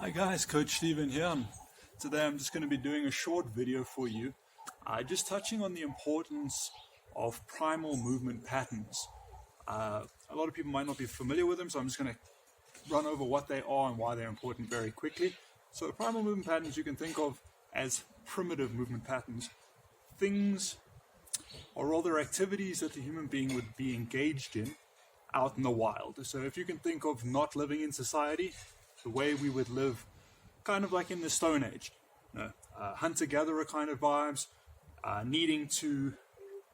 Hi guys, Coach Steven here. Today I'm just going to be doing a short video for you, just touching on the importance of primal movement patterns. A lot of people might not be familiar with them, so I'm just going to run over what they are and why they're important very quickly. So primal movement patterns you can think of as primitive movement patterns. Things, or rather activities that the human being would be engaged in out in the wild. So if you can think of not living in society, the way we would live kind of like in the Stone Age, hunter-gatherer kind of vibes, needing to,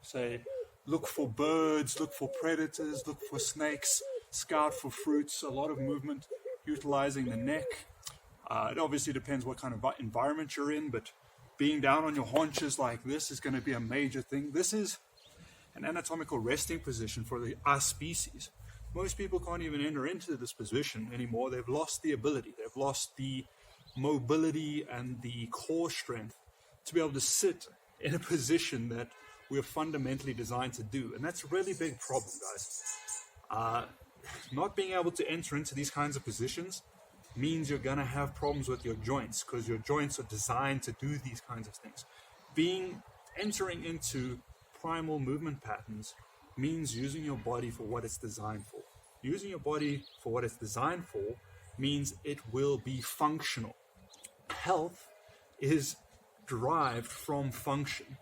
say, look for birds, look for predators, look for snakes, scout for fruits, a lot of movement, utilizing the neck. It obviously depends what kind of environment you're in, but being down on your haunches like this is going to be a major thing. This is an anatomical resting position for our species. Most people can't even enter into this position anymore. They've lost the ability, they've lost the mobility and the core strength to be able to sit in a position that we're fundamentally designed to do. And that's a really big problem, guys. Not being able to enter into these kinds of positions means you're going to have problems with your joints, because your joints are designed to do these kinds of things. Entering into primal movement patterns means using your body for what it's designed for. Using your body for what it's designed for means it will be functional. Health is derived from function.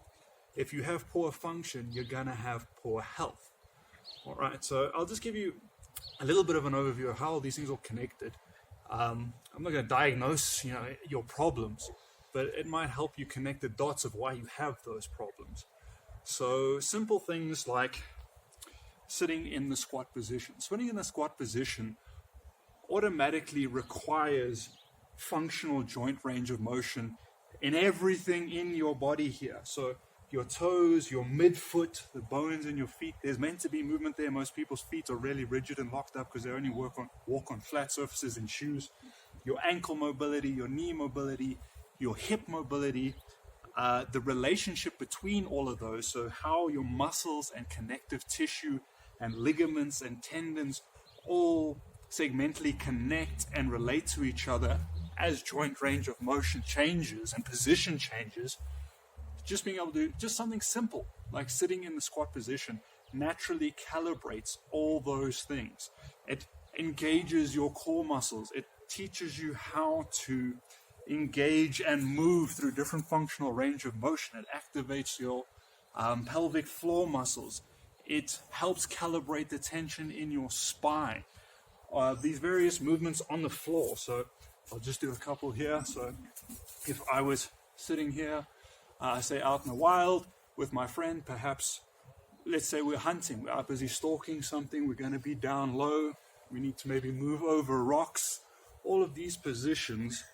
If you have poor function, you're gonna have poor health. All right, so I'll just give you a little bit of an overview of how all these things are connected. I'm not gonna diagnose, your problems, but it might help you connect the dots of why you have those problems. So simple things like sitting in the squat position. Sitting in the squat position automatically requires functional joint range of motion in everything in your body here. So your toes, your midfoot, the bones in your feet, there's meant to be movement there. Most people's feet are really rigid and locked up because they only walk on flat surfaces in shoes. Your ankle mobility, your knee mobility, your hip mobility, the relationship between all of those, so how your muscles and connective tissue and ligaments and tendons all segmentally connect and relate to each other as joint range of motion changes and position changes. Just being able to do just something simple like sitting in the squat position naturally calibrates all those things. It engages your core muscles. It teaches you how to engage and move through different functional range of motion. It activates your pelvic floor muscles. It helps calibrate the tension in your spine. These various movements on the floor. So I'll just do a couple here. So if I was sitting here, say out in the wild with my friend, perhaps, let's say we're hunting, we're busy stalking something, we're going to be down low, we need to maybe move over rocks. All of these positions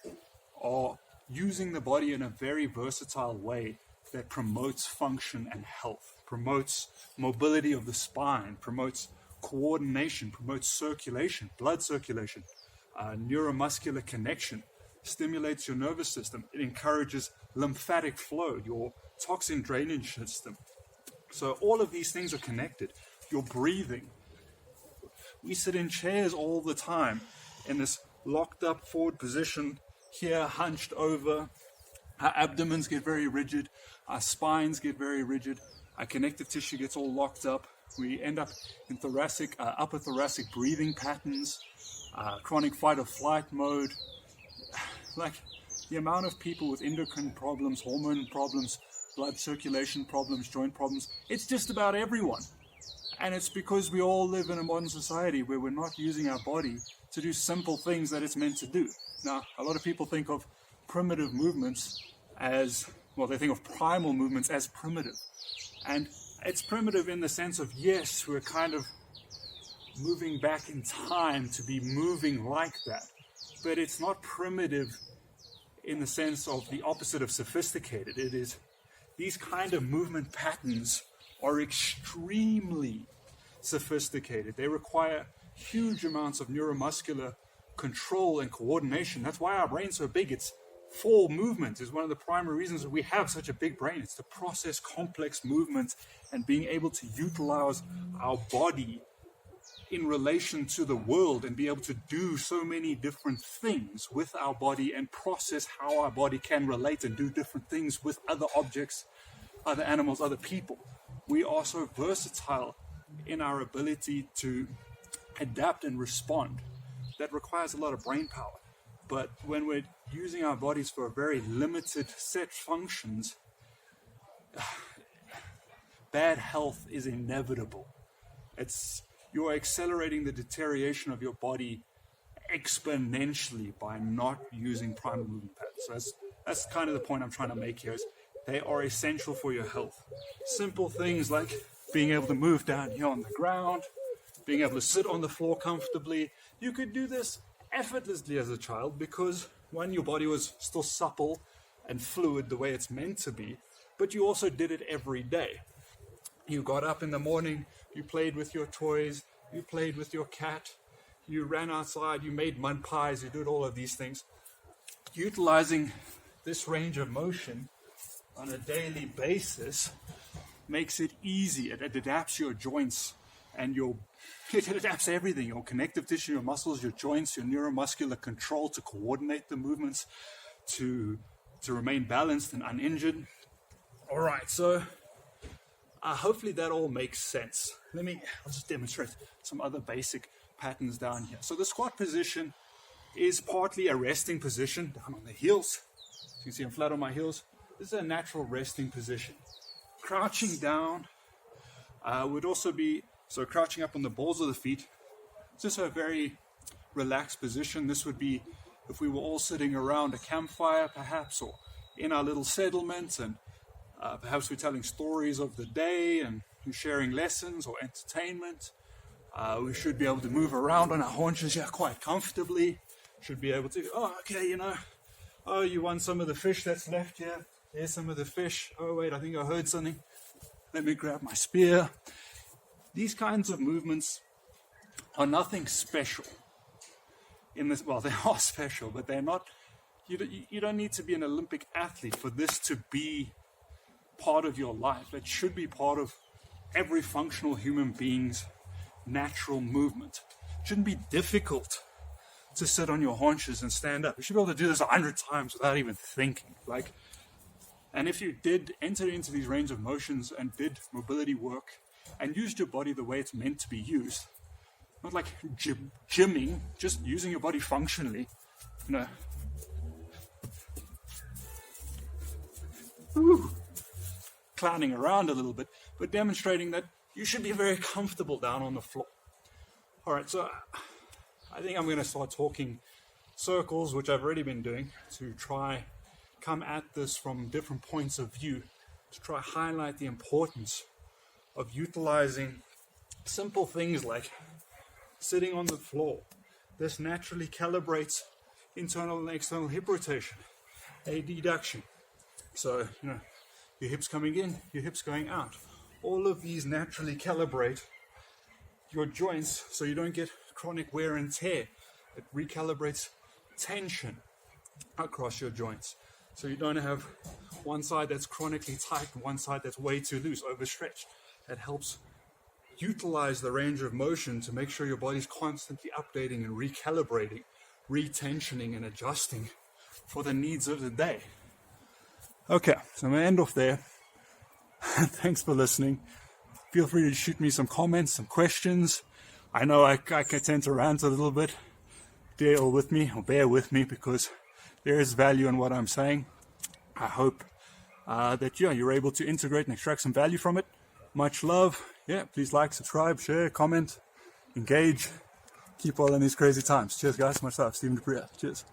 are using the body in a very versatile way that promotes function and health, promotes mobility of the spine, promotes coordination, promotes circulation, blood circulation, neuromuscular connection, stimulates your nervous system. It encourages lymphatic flow, your toxin drainage system. So all of these things are connected. Your breathing. We sit in chairs all the time in this locked up forward position, here hunched over. Our abdomens get very rigid, our spines get very rigid, our connective tissue gets all locked up. We end up in upper thoracic breathing patterns, chronic fight or flight mode. Like the amount of people with endocrine problems, hormone problems, blood circulation problems, joint problems, it's just about everyone. And it's because we all live in a modern society where we're not using our body to do simple things that it's meant to do. Now, a lot of people think of primitive movements as, well, they think of primal movements as primitive. And it's primitive in the sense of, yes, we're kind of moving back in time to be moving like that. But it's not primitive in the sense of the opposite of sophisticated. It is, these kind of movement patterns are extremely sophisticated. They require huge amounts of neuromuscular control and coordination. That's why our brain's so big. It's for movement is one of the primary reasons that we have such a big brain. It's to process complex movements and being able to utilize our body in relation to the world and be able to do so many different things with our body and process how our body can relate and do different things with other objects, other animals, other people. We are so versatile in our ability to adapt and respond. That requires a lot of brain power. But when we're using our bodies for a very limited set functions, bad health is inevitable. You're accelerating the deterioration of your body exponentially by not using primal movement patterns. So that's kind of the point I'm trying to make here, is they are essential for your health. Simple things like being able to move down here on the ground, being able to sit on the floor comfortably. You could do this effortlessly as a child because, one, your body was still supple and fluid the way it's meant to be, but you also did it every day. You got up in the morning, you played with your toys, you played with your cat, you ran outside, you made mud pies, you did all of these things. Utilizing this range of motion on a daily basis makes it easy. It adapts your joints and it adapts everything, your connective tissue, your muscles, your joints, your neuromuscular control to coordinate the movements, to remain balanced and uninjured. All right, so hopefully that all makes sense. I'll just demonstrate some other basic patterns down here. So the squat position is partly a resting position down on the heels. You can see I'm flat on my heels. This is a natural resting position. Crouching down would also be, so crouching up on the balls of the feet. It's just a very relaxed position. This would be if we were all sitting around a campfire perhaps, or in our little settlement, and perhaps we're telling stories of the day and sharing lessons or entertainment. We should be able to move around on our haunches here quite comfortably. Should be able to, you want some of the fish that's left here? Here's some of the fish. Oh wait, I think I heard something. Let me grab my spear. These kinds of movements are nothing special. Well, they are special, but they're not. You don't need to be an Olympic athlete for this to be part of your life. It should be part of every functional human being's natural movement. It shouldn't be difficult to sit on your haunches and stand up. You should be able to do this 100 times without even thinking. And if you did enter into these range of motions and did mobility work and used your body the way it's meant to be used, not like gymming, just using your body functionally, clowning around a little bit, but demonstrating that you should be very comfortable down on the floor. All right, so I think I'm going to start talking circles, which I've already been doing, to try come at this from different points of view, to try highlight the importance of utilizing simple things like sitting on the floor. This naturally calibrates internal and external hip rotation, adduction. So, your hips coming in, your hips going out. All of these naturally calibrate your joints so you don't get chronic wear and tear. It recalibrates tension across your joints. So you don't have one side that's chronically tight and one side that's way too loose, overstretched. That helps utilize the range of motion to make sure your body's constantly updating and recalibrating, retensioning and adjusting for the needs of the day. Okay, so I'm going to end off there. Thanks for listening. Feel free to shoot me some comments, some questions. I know I tend to rant a little bit. Bear with me because there is value in what I'm saying. I hope that you're able to integrate and extract some value from it. Much love. Please like, subscribe, share, comment, engage. Keep all in these crazy times. Cheers, guys. Much love. Stephen Dupree. Cheers.